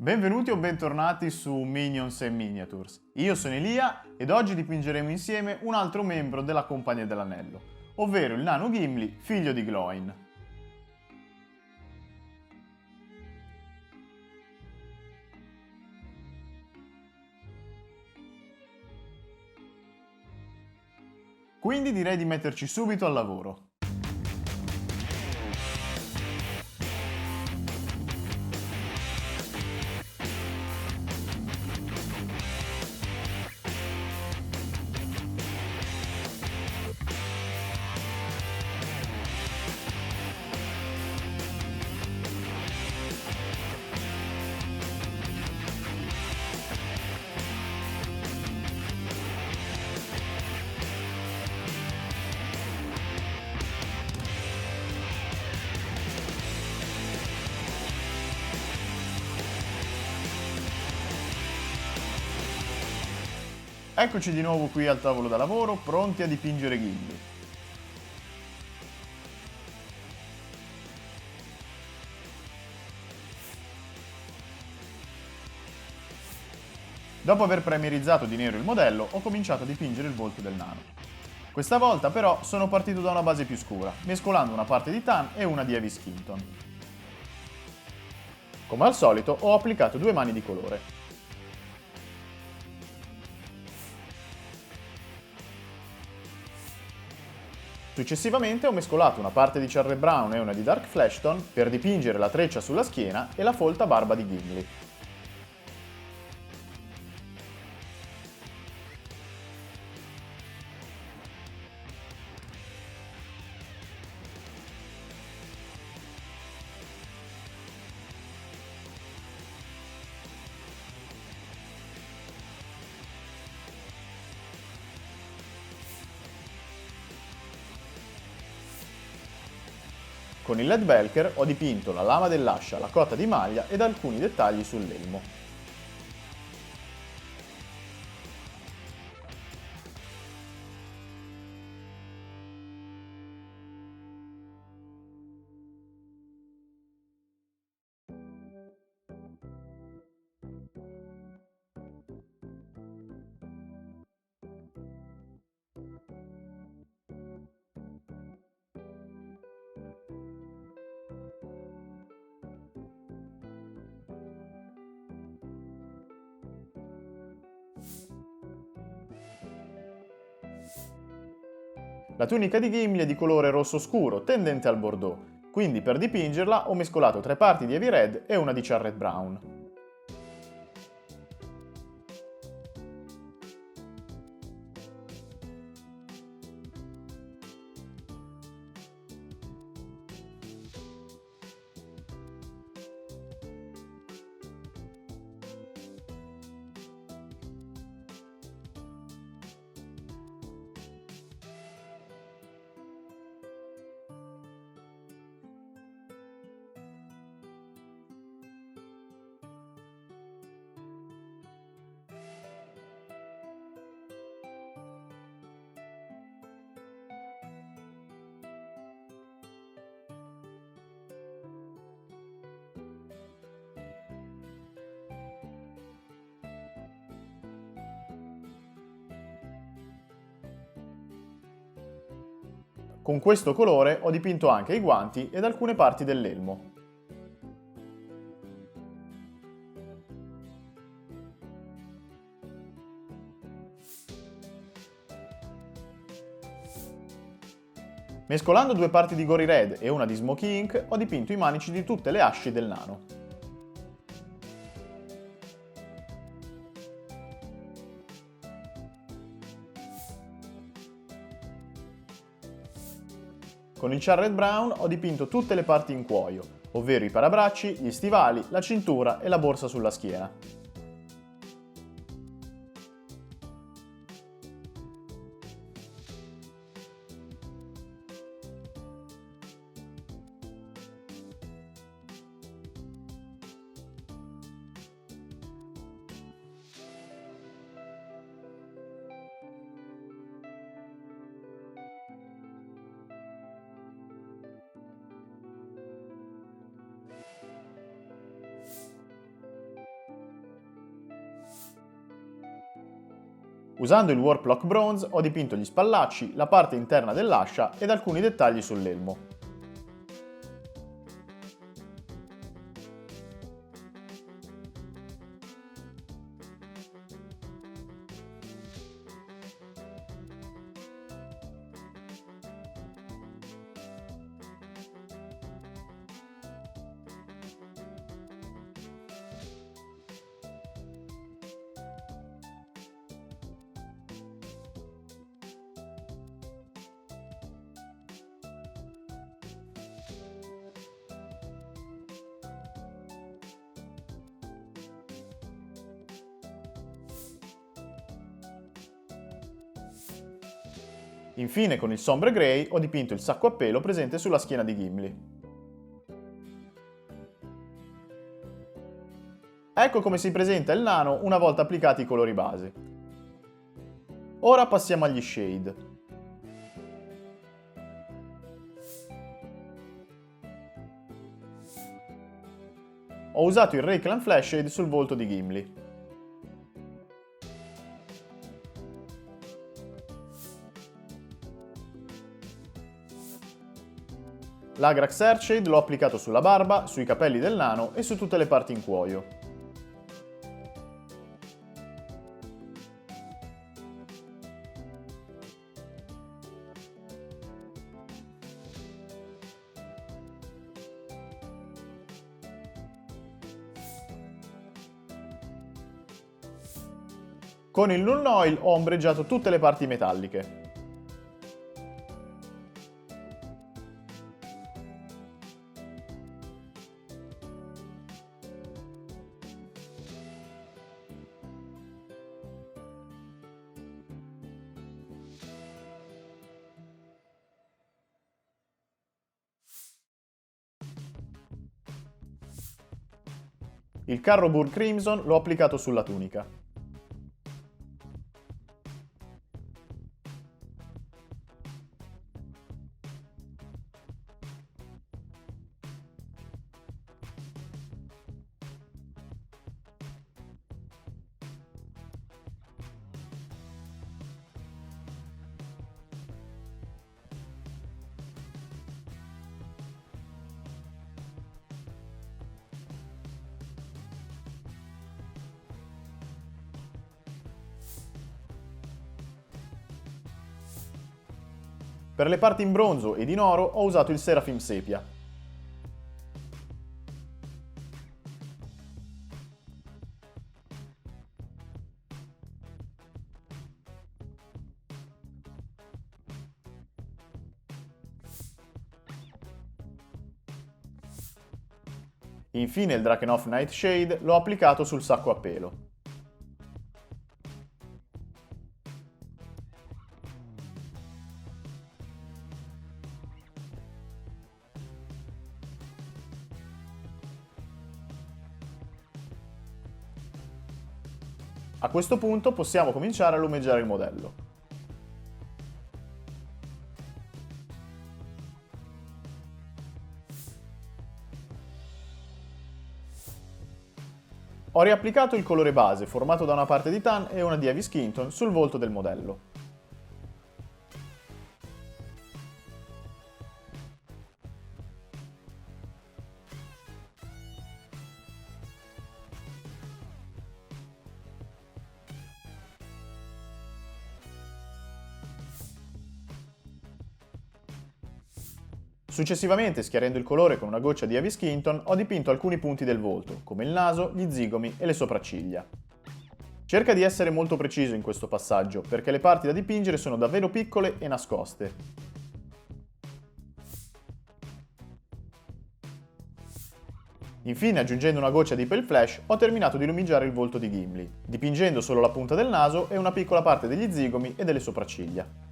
Benvenuti o bentornati su Minions and Miniatures. Io sono Elia ed oggi dipingeremo insieme un altro membro della Compagnia dell'Anello, ovvero il nano Gimli, figlio di Glóin. Quindi direi di metterci subito al lavoro. Eccoci di nuovo qui al tavolo da lavoro, pronti a dipingere Gimli. Dopo aver primerizzato di nero il modello, ho cominciato a dipingere il volto del nano. Questa volta però sono partito da una base più scura, mescolando una parte di tan e una di Avis Hinton. Come al solito ho applicato due mani di colore. Successivamente ho mescolato una parte di Charred Brown e una di Dark Fleshton per dipingere la treccia sulla schiena e la folta barba di Gimli. Con il LED Velker ho dipinto la lama dell'ascia, la cotta di maglia ed alcuni dettagli sull'elmo. La tunica di Gimli è di colore rosso scuro, tendente al bordeaux, quindi per dipingerla ho mescolato 3 parti di Heavy Red e una di Charred Brown. Con questo colore ho dipinto anche i guanti ed alcune parti dell'elmo. Mescolando 2 parti di Gory Red e una di Smoky Ink ho dipinto i manici di tutte le asci del nano. Con il Charred Brown ho dipinto tutte le parti in cuoio, ovvero i parabracci, gli stivali, la cintura e la borsa sulla schiena. Usando il Warplock Bronze ho dipinto gli spallacci, la parte interna dell'ascia ed alcuni dettagli sull'elmo. Infine con il Sombre Grey ho dipinto il sacco a pelo presente sulla schiena di Gimli. Ecco come si presenta il nano una volta applicati i colori base. Ora passiamo agli shade. Ho usato il Reikland Flash Shade sul volto di Gimli. L'Agrax Earthshade l'ho applicato sulla barba, sui capelli del nano e su tutte le parti in cuoio. Con il Null Oil ho ombreggiato tutte le parti metalliche. Il Carro Burr Crimson l'ho applicato sulla tunica. Per le parti in bronzo ed in oro ho usato il Seraphim Sepia. Infine il Drakenhof Nightshade l'ho applicato sul sacco a pelo. A questo punto possiamo cominciare a lumeggiare il modello. Ho riapplicato il colore base formato da una parte di tan e una di Heavy Skin Tone sul volto del modello. Successivamente, schiarendo il colore con una goccia di Heavy Skin Tone, ho dipinto alcuni punti del volto, come il naso, gli zigomi e le sopracciglia. Cerca di essere molto preciso in questo passaggio, perché le parti da dipingere sono davvero piccole e nascoste. Infine, aggiungendo una goccia di Pale Flash, ho terminato di lumiggiare il volto di Gimli, dipingendo solo la punta del naso e una piccola parte degli zigomi e delle sopracciglia.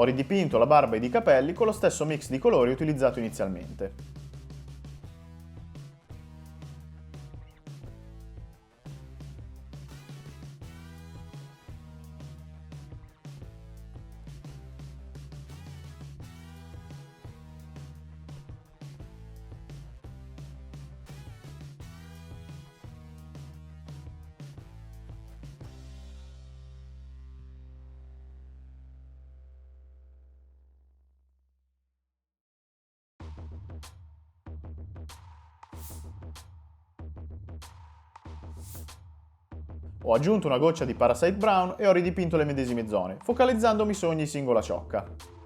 Ho ridipinto la barba ed i capelli con lo stesso mix di colori utilizzato inizialmente. Ho aggiunto una goccia di Parasite Brown e ho ridipinto le medesime zone, focalizzandomi su ogni singola ciocca.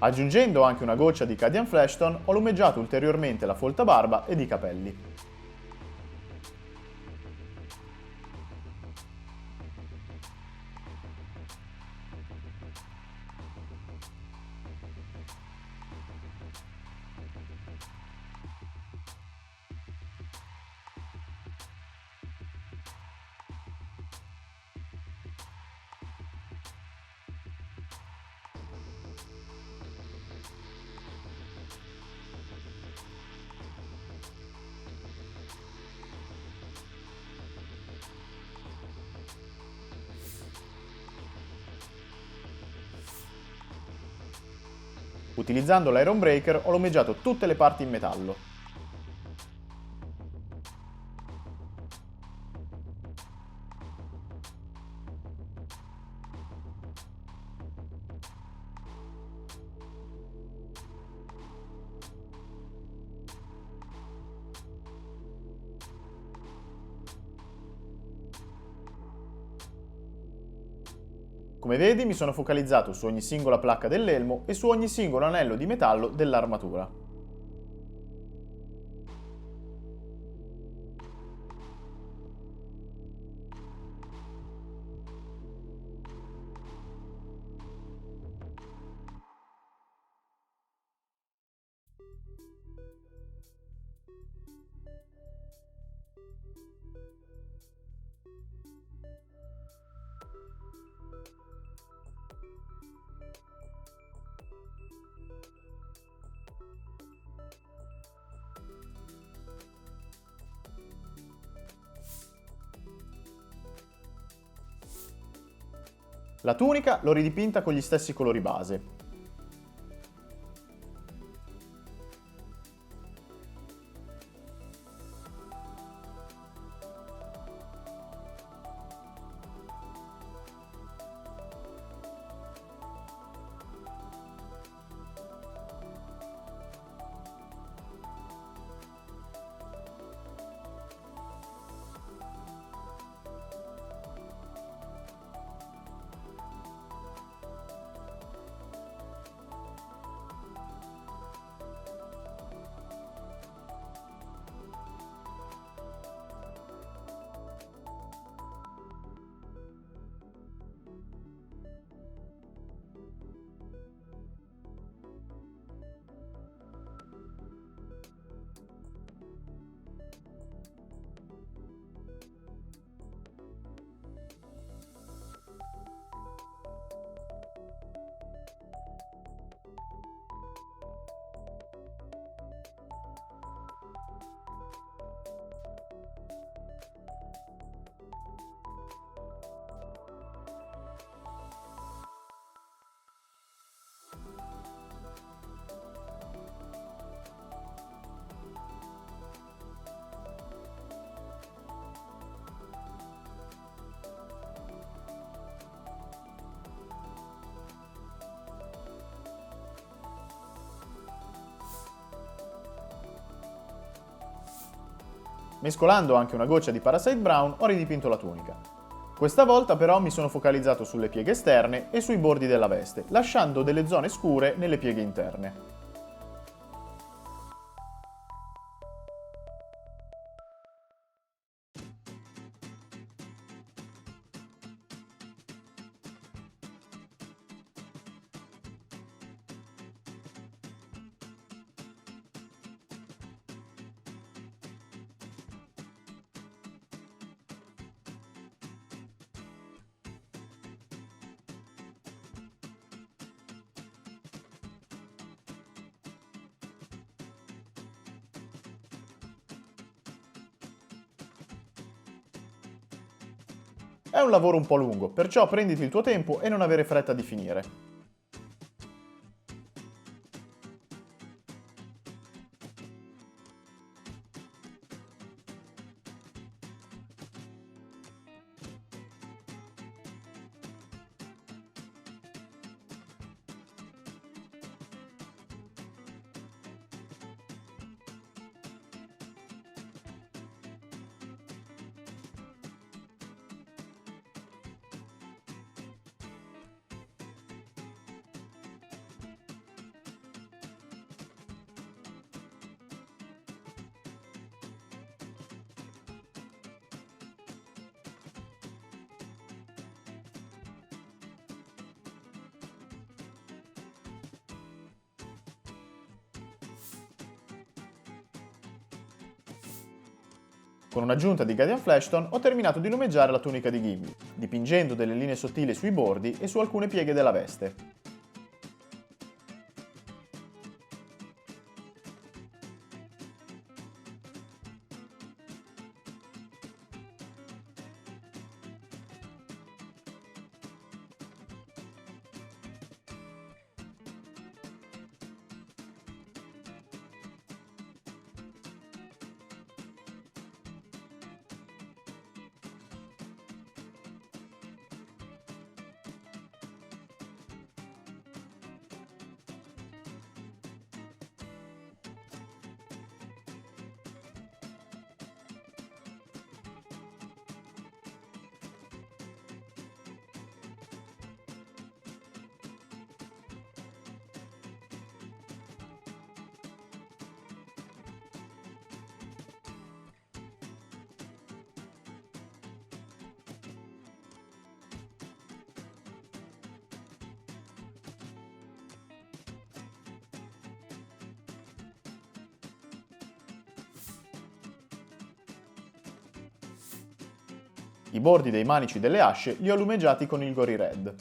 Aggiungendo anche una goccia di Cadian Flashstone, ho lumeggiato ulteriormente la folta barba ed i capelli. Utilizzando l'Iron Breaker ho lumeggiato tutte le parti in metallo. Come vedi mi sono focalizzato su ogni singola placca dell'elmo e su ogni singolo anello di metallo dell'armatura. La tunica l'ho ridipinta con gli stessi colori base. Mescolando anche una goccia di Parasite Brown ho ridipinto la tunica. Questa volta però mi sono focalizzato sulle pieghe esterne e sui bordi della veste, lasciando delle zone scure nelle pieghe interne. È un lavoro un po' lungo, perciò prenditi il tuo tempo e non avere fretta di finire. Con un'aggiunta di Guardian Flashstone ho terminato di lumeggiare la tunica di Gimli, dipingendo delle linee sottili sui bordi e su alcune pieghe della veste. I bordi dei manici delle asce li ho lumeggiati con il Gory Red.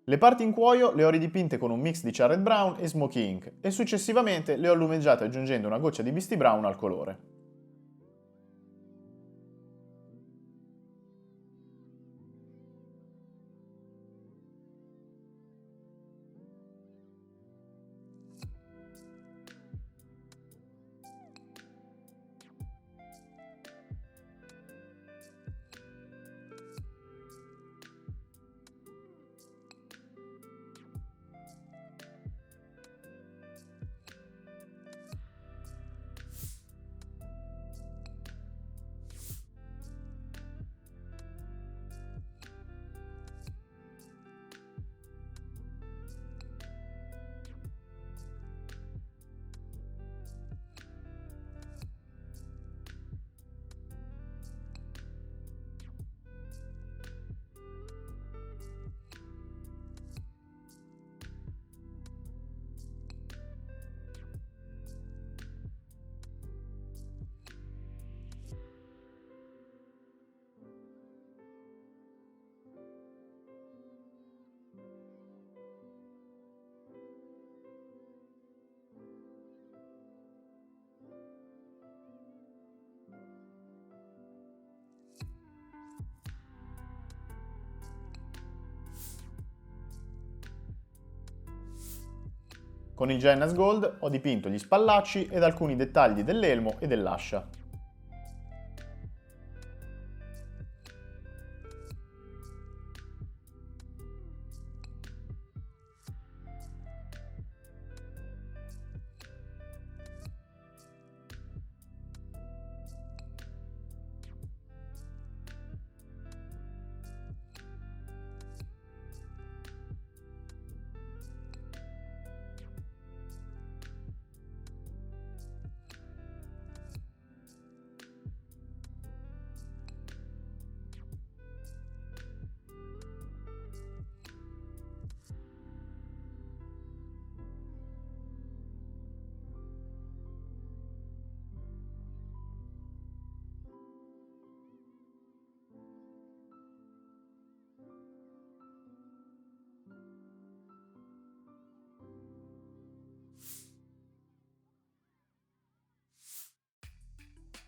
Le parti in cuoio le ho ridipinte con un mix di Charred Brown e Smoky Ink e successivamente le ho lumeggiate aggiungendo una goccia di Misty Brown al colore. Con il Janus Gold ho dipinto gli spallacci ed alcuni dettagli dell'elmo e dell'ascia.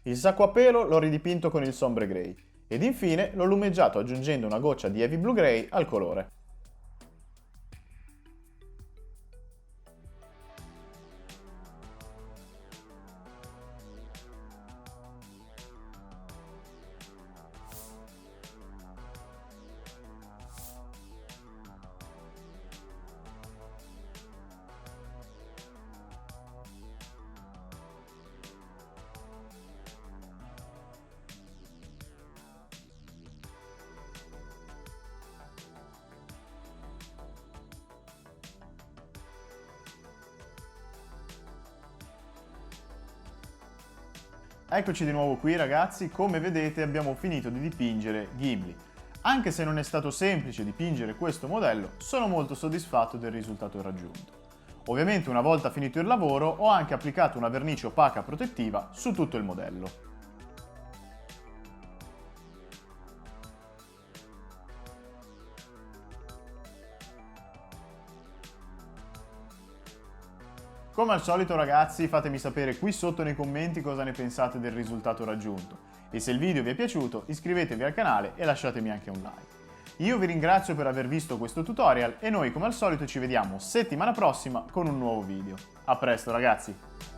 Il sacco a pelo l'ho ridipinto con il Sombre Grey ed infine l'ho lumeggiato aggiungendo una goccia di Heavy Blue Grey al colore. Eccoci di nuovo qui ragazzi, come vedete abbiamo finito di dipingere Gimli. Anche se non è stato semplice dipingere questo modello, sono molto soddisfatto del risultato raggiunto. Ovviamente una volta finito il lavoro ho anche applicato una vernice opaca protettiva su tutto il modello. Come al solito ragazzi fatemi sapere qui sotto nei commenti cosa ne pensate del risultato raggiunto e se il video vi è piaciuto iscrivetevi al canale e lasciatemi anche un like. Io vi ringrazio per aver visto questo tutorial e noi come al solito ci vediamo settimana prossima con un nuovo video. A presto ragazzi!